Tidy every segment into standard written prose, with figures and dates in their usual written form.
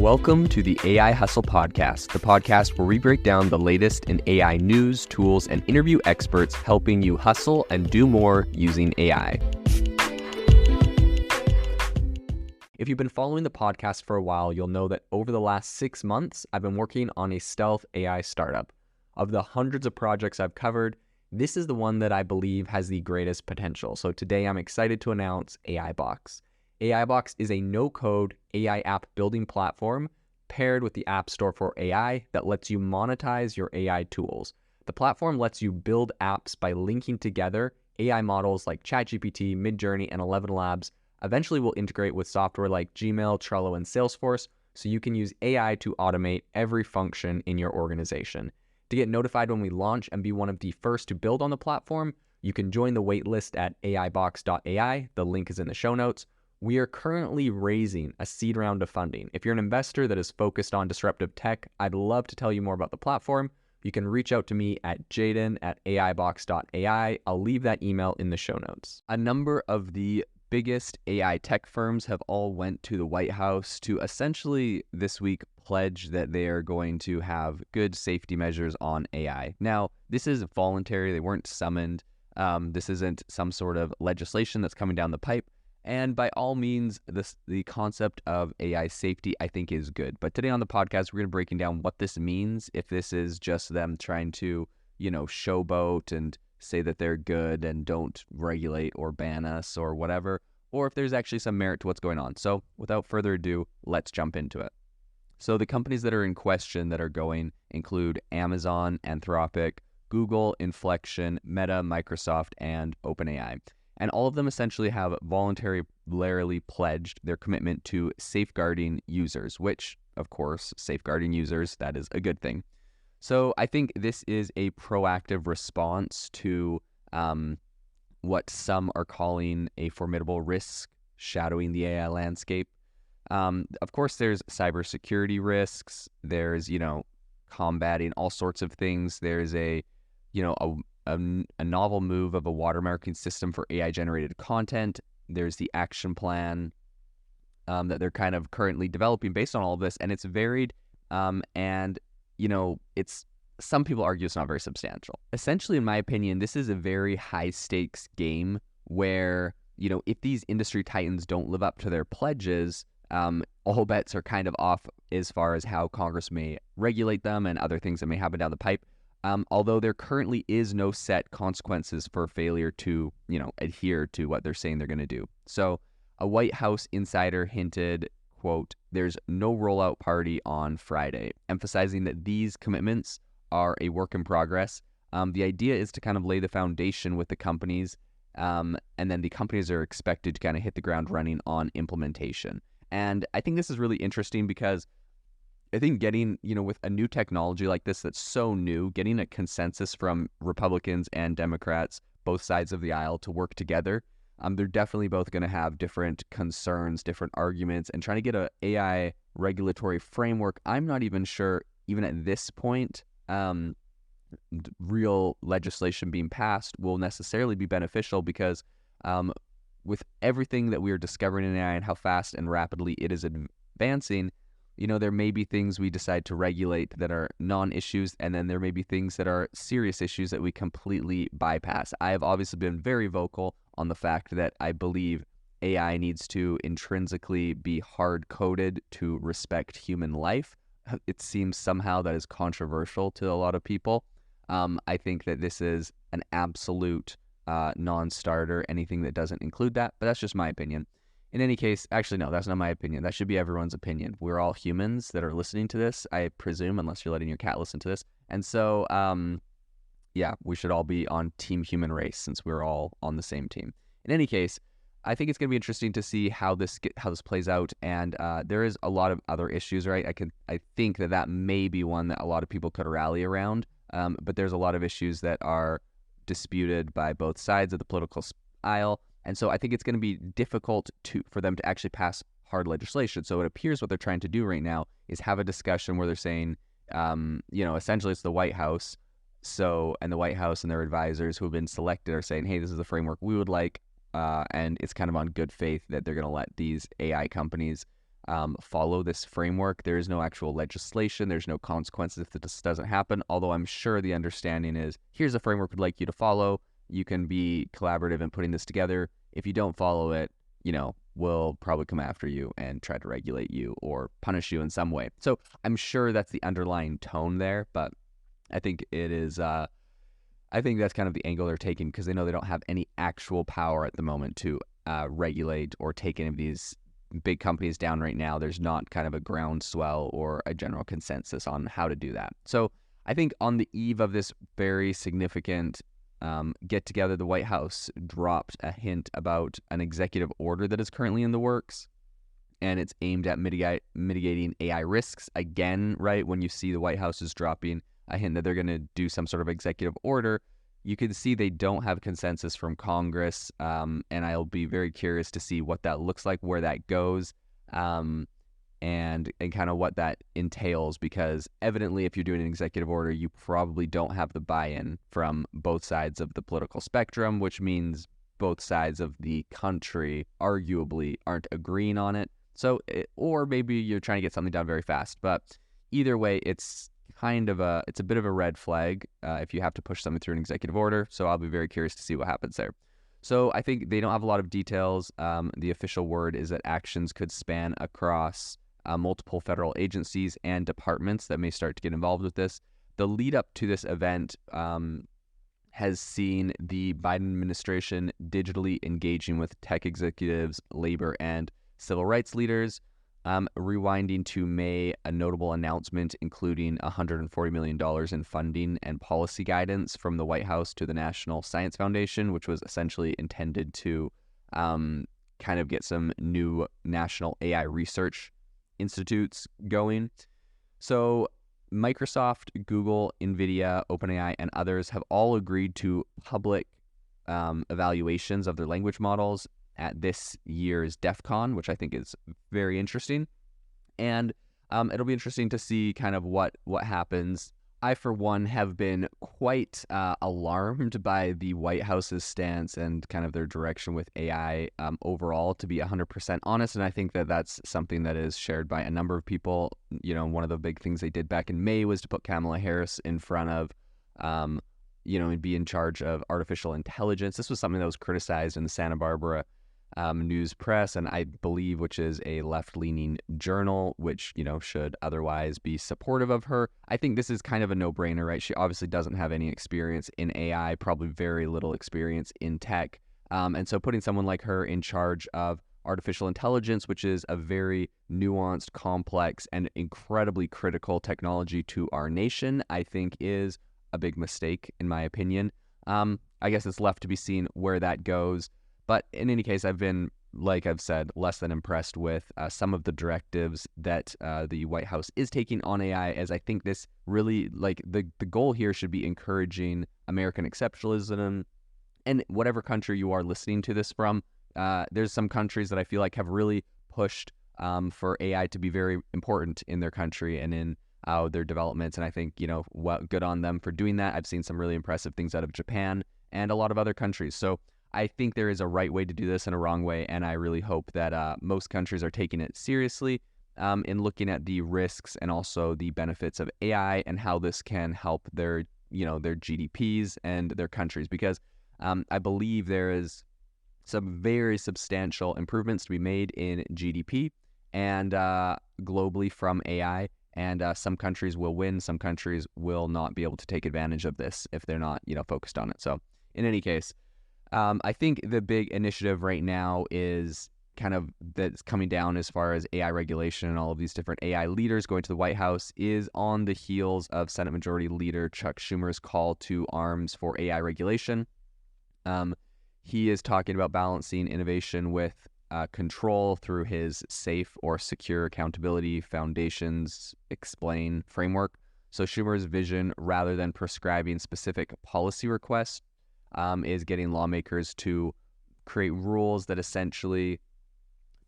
Welcome to the AI Hustle Podcast, the podcast where we break down the latest in AI news, tools, and interview experts helping you hustle and do more using AI. If you've been following the podcast for a while, you'll know that over the last 6 months, I've been working on a stealth AI startup. Of the hundreds of projects I've covered, this is the one that I believe has the greatest potential. So today I'm excited to announce AI Box. AI Box is a no-code AI app building platform paired with the App Store for AI that lets you monetize your AI tools. The platform lets you build apps by linking together AI models like ChatGPT, Midjourney, and 11 Labs. Eventually, we'll integrate with software like Gmail, Trello, and Salesforce, so you can use AI to automate every function in your organization. To get notified when we launch and be one of the first to build on the platform, you can join the waitlist at aibox.ai. The link is in the show notes. We are currently raising a seed round of funding. If you're an investor that is focused on disruptive tech, I'd love to tell you more about the platform. You can reach out to me at jaden@aibox.ai. I'll leave that email in the show notes. A number of the biggest AI tech firms have all went to the White House to essentially this week pledge that they are going to have good safety measures on AI. Now, this is voluntary. They weren't summoned. This isn't some sort of legislation that's coming down the pipe. And by all means, the concept of AI safety, I think, is good. But today on the podcast, we're going to be breaking down what this means, if this is just them trying to, showboat and say that they're good and don't regulate or ban us or whatever, or if there's actually some merit to what's going on. So without further ado, let's jump into it. So the companies that are in question that are going include Amazon, Anthropic, Google, Inflection, Meta, Microsoft, and OpenAI. And all of them essentially have voluntarily pledged their commitment to safeguarding users, which, of course, safeguarding users, that is a good thing. So I think this is a proactive response to what some are calling a formidable risk shadowing the AI landscape. Of course, there's cybersecurity risks. There's, combating all sorts of things. There's a novel move of a watermarking system for AI-generated content. There's the action plan that they're kind of currently developing based on all of this, and it's varied, it's some people argue it's not very substantial. Essentially, in my opinion, this is a very high-stakes game where, if these industry titans don't live up to their pledges, all bets are kind of off as far as how Congress may regulate them and other things that may happen down the pipe. Although there currently is no set consequences for failure to, adhere to what they're saying they're going to do. So a White House insider hinted, quote, "There's no rollout party on Friday," emphasizing that these commitments are a work in progress. The idea is to kind of lay the foundation with the companies, and then the companies are expected to kind of hit the ground running on implementation. And I think this is really interesting because I think getting, with a new technology like this that's so new, getting a consensus from Republicans and Democrats, both sides of the aisle, to work together, they're definitely both going to have different concerns, different arguments, and trying to get a AI regulatory framework. I'm not even sure, even at this point, real legislation being passed will necessarily be beneficial because with everything that we are discovering in AI and how fast and rapidly it is advancing, there may be things we decide to regulate that are non-issues, and then there may be things that are serious issues that we completely bypass. I have obviously been very vocal on the fact that I believe AI needs to intrinsically be hard-coded to respect human life. It seems somehow that is controversial to a lot of people. I think that this is an absolute non-starter, anything that doesn't include that, but that's just my opinion. In any case, actually, no, that's not my opinion. That should be everyone's opinion. We're all humans that are listening to this, I presume, unless you're letting your cat listen to this. And so, we should all be on Team Human Race since we're all on the same team. In any case, I think it's going to be interesting to see how this plays out. And there is a lot of other issues, right? I think that may be one that a lot of people could rally around. But there's a lot of issues that are disputed by both sides of the political aisle. And so I think it's going to be difficult for them to actually pass hard legislation. So it appears what they're trying to do right now is have a discussion where they're saying, essentially it's the White House. And the White House and their advisors who have been selected are saying, hey, this is the framework we would like. And it's kind of on good faith that they're going to let these AI companies follow this framework. There is no actual legislation. There's no consequences if this doesn't happen. Although I'm sure the understanding is, here's a framework we'd like you to follow. You can be collaborative in putting this together. If you don't follow it, we'll probably come after you and try to regulate you or punish you in some way. So I'm sure that's the underlying tone there, but I think it is, I think that's kind of the angle they're taking, because they know they don't have any actual power at the moment to regulate or take any of these big companies down right now. There's not kind of a groundswell or a general consensus on how to do that. So I think on the eve of this very significant get together, the White House dropped a hint about an executive order that is currently in the works, and it's aimed at mitigating AI risks. Again, right, when you see the White House is dropping a hint that they're going to do some sort of executive order, you can see they don't have consensus from Congress, and I'll be very curious to see what that looks like, where that goes, and kind of what that entails, because evidently if you're doing an executive order, you probably don't have the buy-in from both sides of the political spectrum, which means both sides of the country arguably aren't agreeing on it. So, or maybe you're trying to get something done very fast, but either way, it's a bit of a red flag if you have to push something through an executive order. So I'll be very curious to see what happens there. So I think they don't have a lot of details. The official word is that actions could span across multiple federal agencies and departments that may start to get involved with this. The lead up to this event has seen the Biden administration digitally engaging with tech executives, labor, and civil rights leaders. Rewinding to May, a notable announcement including $140 million in funding and policy guidance from the White House to the National Science Foundation, which was essentially intended to kind of get some new national AI research institutes going. So Microsoft, Google, NVIDIA, OpenAI, and others have all agreed to public evaluations of their language models at this year's DEF CON, which I think is very interesting. And it'll be interesting to see kind of what happens. I, for one, have been quite alarmed by the White House's stance and kind of their direction with AI overall, to be 100% honest. And I think that that's something that is shared by a number of people. One of the big things they did back in May was to put Kamala Harris in front of, and be in charge of artificial intelligence. This was something that was criticized in the Santa Barbara News Press, and I believe, which is a left-leaning journal, which should otherwise be supportive of her. I think this is kind of a no-brainer, right? She obviously doesn't have any experience in AI, probably very little experience in tech, and so putting someone like her in charge of artificial intelligence, which is a very nuanced, complex, and incredibly critical technology to our nation, I think is a big mistake, in my opinion. I guess it's left to be seen where that goes. But in any case, I've been, like I've said, less than impressed with some of the directives that the White House is taking on AI, as I think this really, the goal here should be encouraging American exceptionalism. And whatever country you are listening to this from, there's some countries that I feel like have really pushed for AI to be very important in their country and in their developments. And I think, good on them for doing that. I've seen some really impressive things out of Japan and a lot of other countries. So I think there is a right way to do this and a wrong way, and I really hope that most countries are taking it seriously in looking at the risks and also the benefits of AI and how this can help their GDPs and their countries, because I believe there is some very substantial improvements to be made in GDP and globally from AI, and some countries will win, some countries will not be able to take advantage of this if they're not focused on it. So in any case, I think the big initiative right now is kind of that's coming down as far as AI regulation and all of these different AI leaders going to the White House is on the heels of Senate Majority Leader Chuck Schumer's call to arms for AI regulation. He is talking about balancing innovation with control through his Safe or Secure Accountability Foundations Explain framework. So Schumer's vision, rather than prescribing specific policy requests, is getting lawmakers to create rules that essentially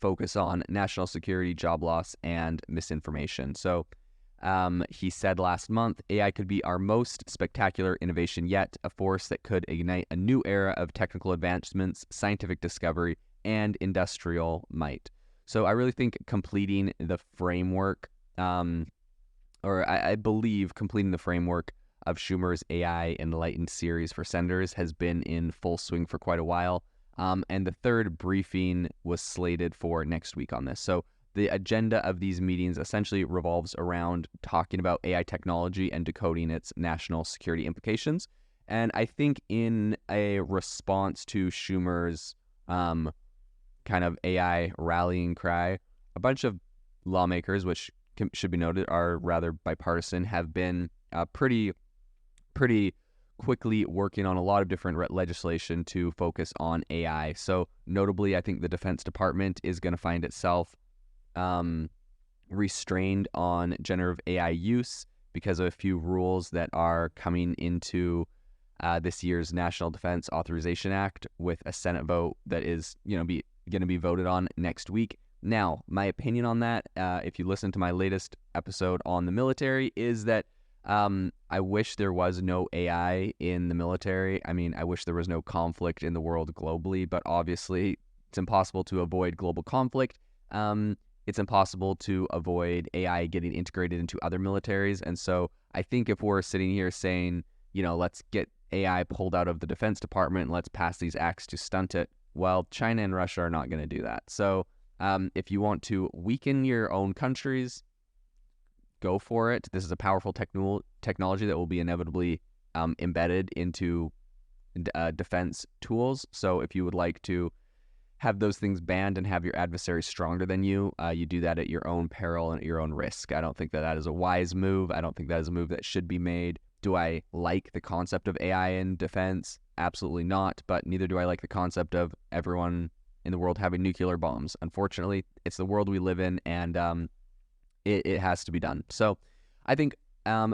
focus on national security, job loss, and misinformation. So he said last month, AI could be our most spectacular innovation yet, a force that could ignite a new era of technical advancements, scientific discovery, and industrial might. So I really think completing the framework, I believe completing the framework of Schumer's AI Enlightened series for senators has been in full swing for quite a while. And the third briefing was slated for next week on this. So the agenda of these meetings essentially revolves around talking about AI technology and decoding its national security implications. And I think in a response to Schumer's kind of AI rallying cry, a bunch of lawmakers, which should be noted are rather bipartisan, have been pretty quickly working on a lot of different legislation to focus on AI. So notably, I think the Defense Department is going to find itself restrained on generative AI use because of a few rules that are coming into this year's National Defense Authorization Act with a Senate vote that is going to be voted on next week. Now, my opinion on that, if you listen to my latest episode on the military, is that I wish there was no AI in the military. I mean, I wish there was no conflict in the world globally, but obviously it's impossible to avoid global conflict. It's impossible to avoid AI getting integrated into other militaries. And so I think if we're sitting here saying, let's get AI pulled out of the Defense Department and let's pass these acts to stunt it, well, China and Russia are not going to do that. So if you want to weaken your own countries, go for it. This is a powerful technology that will be inevitably embedded into defense tools. So if you would like to have those things banned and have your adversary stronger than you, you do that at your own peril and at your own risk. I don't think that is a wise move. I don't think that is a move that should be made. Do I like the concept of AI in defense? Absolutely not. But neither do I like the concept of everyone in the world having nuclear bombs. Unfortunately, it's the world we live in, and it has to be done. So I think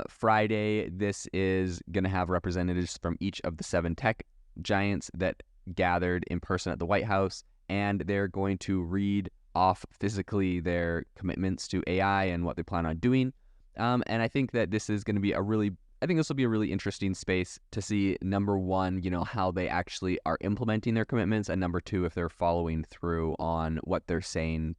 Friday, this is going to have representatives from each of the 7 tech giants that gathered in person at the White House, and they're going to read off physically their commitments to AI and what they plan on doing. And I think that this is going to be this will be a really interesting space to see, number one, how they actually are implementing their commitments, and number two, if they're following through on what they're saying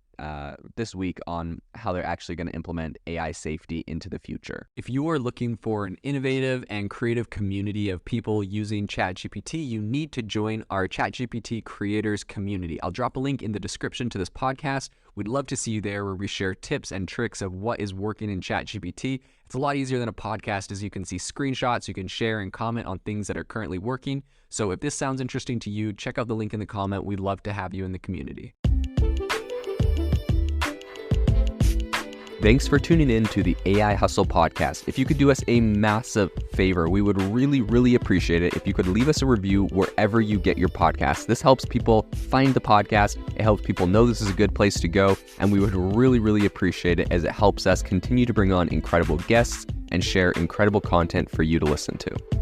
this week on how they're actually going to implement AI safety into the future. If you are looking for an innovative and creative community of people using ChatGPT, you need to join our ChatGPT creators community. I'll drop a link in the description to this podcast. We'd love to see you there, where we share tips and tricks of what is working in ChatGPT. It's a lot easier than a podcast, as you can see screenshots, you can share and comment on things that are currently working. So if this sounds interesting to you, check out the link in the comment. We'd love to have you in the community. Thanks for tuning in to the AI Hustle podcast. If you could do us a massive favor, we would really, really appreciate it if you could leave us a review wherever you get your podcasts. This helps people find the podcast. It helps people know this is a good place to go. And we would really, really appreciate it, as it helps us continue to bring on incredible guests and share incredible content for you to listen to.